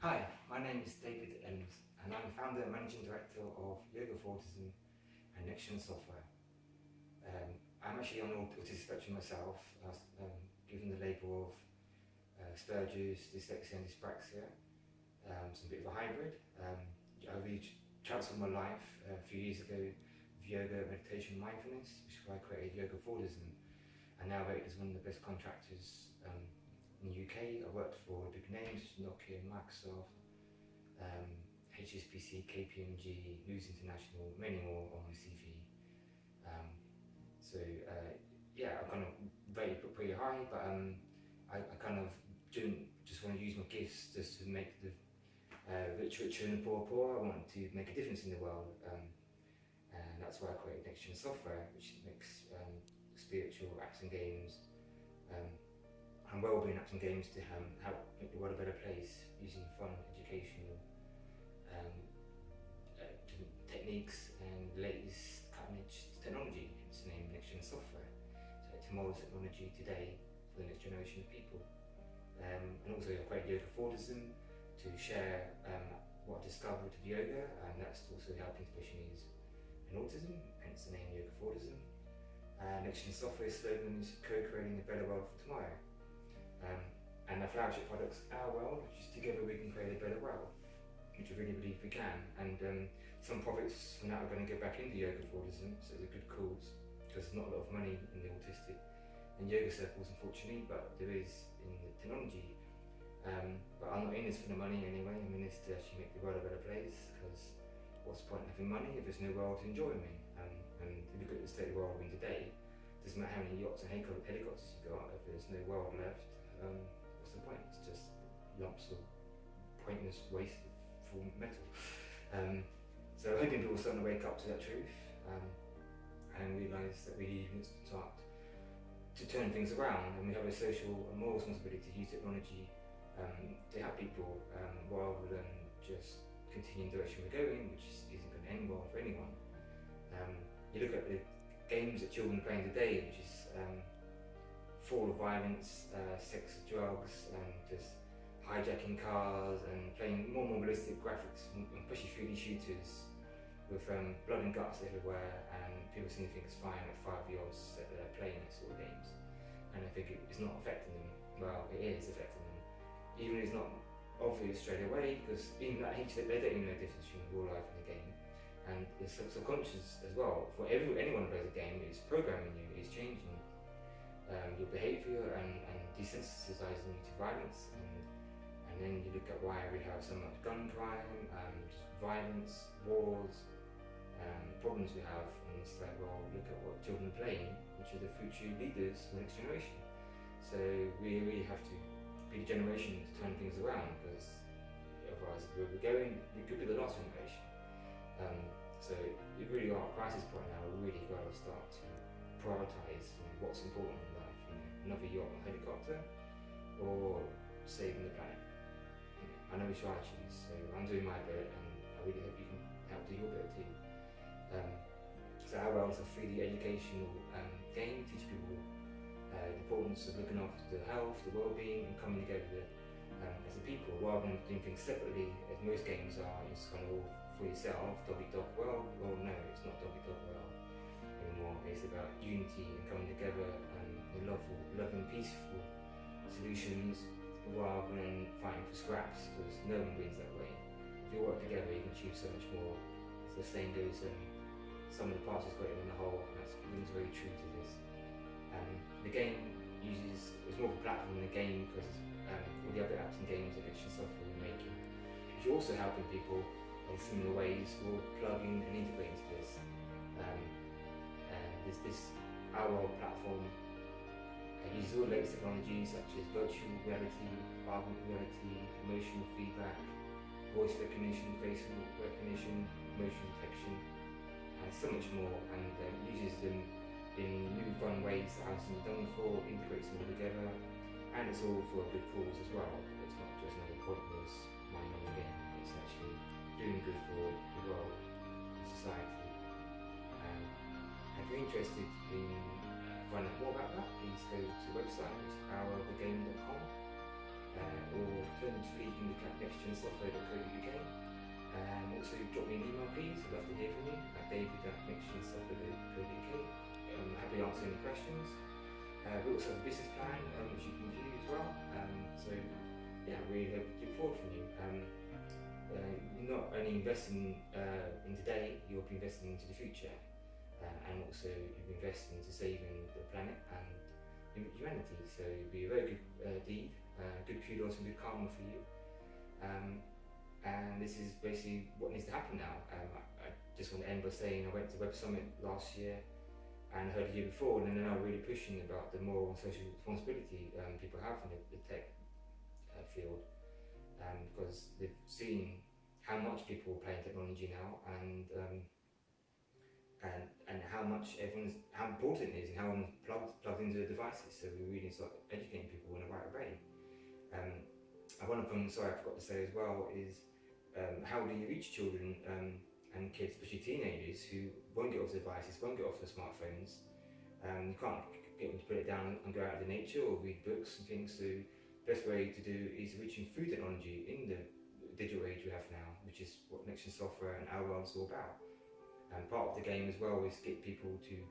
Hi, my name is David Ems, and I'm founder and managing director of Yoga for Autism and Next Gen Software. I'm actually on the autistic spectrum myself, given the label of Asperger's, dyslexia and dyspraxia, so a bit of a hybrid. I really transformed my life a few years ago with yoga, meditation, mindfulness, which is why I created Yoga for Autism, and now rate as one of the best contractors in the UK. I worked for big names, Nokia, Microsoft, HSBC, KPMG, News International, many more on my CV. Yeah, I'm kind of very pretty high, but I kind of don't just want to use my gifts just to make the rich richer and the poor poor. I want to make a difference in the world, and that's why I created Next Gen Software, which makes spiritual apps and games and well-being apps and games to help make the world a better place using fun, educational different techniques and latest cutting-edge technology. Hence the name Next Gen Software. So tomorrow's technology today for the next generation of people. And also I created Yoga for Autism to share what I discovered with yoga, and that's also helping special needs and autism, hence the name Yoga for Autism. Next Gen Software slogan is co-creating a better world for tomorrow. And our flagship products, Our World, which is together we can create a better world, which I really believe we can. And some profits from that are going to go back into Yoga for Autism, so it's a good cause, because there's not a lot of money in the autistic and yoga circles, unfortunately, but there is in the technology. But I'm not in this for the money anyway. I'm in this to actually make the world a better place, because what's the point of having money if there's no world to enjoy me? And if you look at the state of the world we're in today, it doesn't matter how many yachts and helicopters you got, if there's no world left, what's the point? It's just lumps of pointless waste for metal. So I'm hoping people are starting to wake up to that truth and realise that we need to start to turn things around, and we have a social and moral responsibility to use technology to help people rather than just continue in the direction we're going, which isn't going to end well for anyone. You look at the games that children are playing today, which is full of violence, sex, drugs, and just hijacking cars and playing more and more realistic graphics and pushy 3D shooters with blood and guts everywhere, and people seem to think it's fine at 5-year-olds that they're playing these sort of games, and I think it's not affecting them. Well, it is affecting them, even if it's not obvious straight away, because even at age they don't even know the difference between real life and the game, and it's subconscious as well. For anyone who plays a game, it's programming you, it's changing your behaviour and desensitizing you to violence. And then you look at why we have so much gun crime, just violence, wars, problems we have, and it's like, well, look at what children are playing, which are the future leaders for the next generation. So we really have to be the generation to turn things around, because otherwise where we're going, we could be the last generation. So we really are at a crisis point now. We really got to start to prioritise what's important in life. Another yacht or helicopter, or saving the planet. I know we try to choose, so I'm doing my bit, and I really hope you can help do your bit too. So Our World is a 3D educational game, teach people the importance of looking after the health, the well-being, and coming together as a people, rather than doing things separately, as most games are. It's kind of all for yourself, dog-eat-dog world. Well, no, it's not dog-eat-dog world anymore. It's about unity and coming together and loving, peaceful solutions, rather than fighting for scraps, because no one wins that way. If you work together, you can achieve so much more. As the saying goes, some of the parts is greater than the whole, and that rings very true to this. The game it's more of a platform than a game, because all the other apps and games and action software we're making, which are also helping people in similar ways, will plug in and integrate into this. This Our World platform uses all the latest technologies such as virtual reality, augmented reality, emotional feedback, voice recognition, facial recognition, motion detection, and so much more, and uses them in new fun ways that hasn't been done before, integrates them all together, and it's all for a good cause as well. It's not just another pointless mind-numbing game, it's actually doing good for the world, the society. If you're interested in finding out more about that, please go to the website, which is ourthegame.com, or alternatively alternatively, you can look at nextgensoftware.co.uk. Also, drop me an email, please. I'd love to hear from you at david@nextgensoftware.co.uk. Happy to answer any questions. We also have a business plan which you can view as well. So yeah, really hope to look forward from you. You're not only investing in today, you'll be investing into the future, and also you'll be investing into saving the planet and humanity. So it'll be a very good deed, good kudos and good karma for you. And this is basically what needs to happen now. I just want to end by saying I went to Web Summit last year and heard the year before, and they're now really pushing about the moral and social responsibility people have in the tech field, because they've seen how much people play in technology now, and how much how important it is, and how everyone's plugged into the devices. So we really start educating people in the right way. One of them, sorry, I forgot to say as well, is how do you reach children and kids, especially teenagers, who won't get off the devices, won't get off the smartphones. You can't get them to put it down and go out into nature or read books and things. So the best way to do is reaching through technology in the digital age we have now, which is what Next Gen Software and our world is all about. And part of the game as well is get people to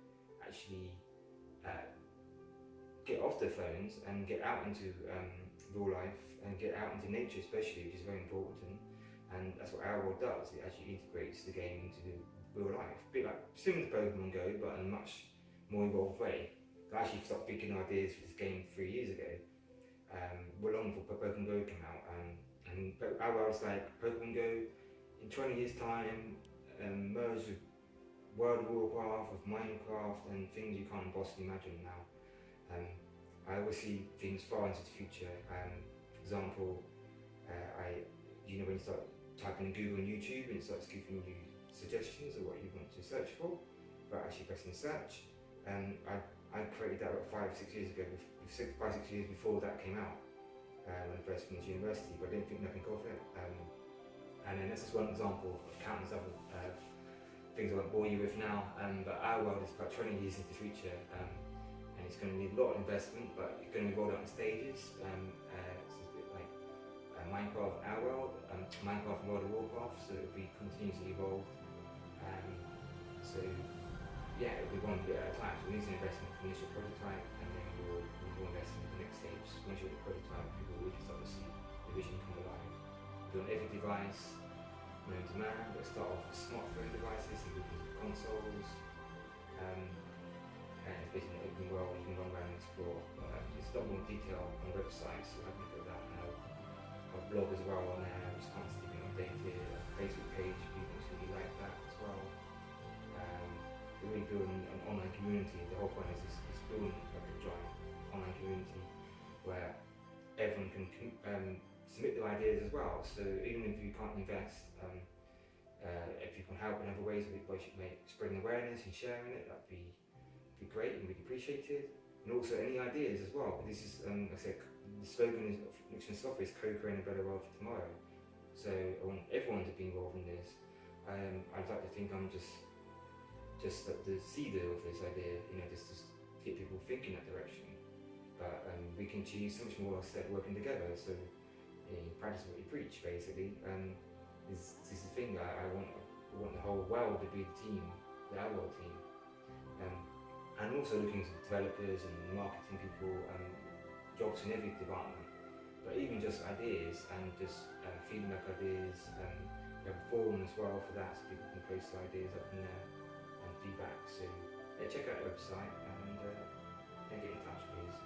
actually get off their phones and get out into real life and get out into nature especially, which is very important. And that's what our world does. It actually integrates the game into the real life. A bit like similar to Pokémon Go, but in a much more evolved way. I actually stopped thinking ideas for this game 3 years ago. Well, long before Pokémon Go came out. And our world's like Pokémon Go in 20 years' time, merged with World of Warcraft, with Minecraft, and things you can't possibly imagine now. I always see things far into the future. For example, when you start typing in Google and YouTube and it starts giving you suggestions of what you want to search for, but actually pressing search. I created that about 5-6 years ago, 5-6 years before that came out, when I first finished university, but I didn't think nothing of it. And then that's just one example of countless other things I won't bore you with now, but our world is about 20 years into the future, and it's going to need a lot of investment, but it's going to be rolled out in stages. Minecraft our world, Minecraft and World of Warcraft, so it'll be continuously evolved. So yeah, it'll be one bit at a time. So we need to invest in the initial prototype, and then we'll invest in the next stage. So once you're at the prototype, people will really start to see the vision come alive. Do on every device, known to man. We'll start off with smartphone devices, and move into consoles. And it's basically an open world you can run around and explore. There's a lot more detail on the website, so have a look at that. A blog as well on there, which is constantly being updated. A Facebook page, people really like that as well. We're really building an online community. The whole point is building like a giant online community where everyone can submit their ideas as well. So even if you can't invest, if you can help in other ways, spreading awareness and sharing it, that'd be great and really appreciated. And also any ideas as well. This is, like I said, the slogan of Next Gen Software is co-creating a better world for tomorrow. So I want everyone to be involved in this. I'd like to think I'm just the seeder of this idea, just to get people thinking that direction. But we can achieve so much more instead working together. So practice what you preach, basically. This is the thing. I want the whole world to be the team, the our world team. And also looking to developers and marketing people, jobs in every department, but even just ideas and just feedback ideas. We have a forum as well for that, so people can post their ideas up in there and feedback. So yeah, check out the website and get in touch, please.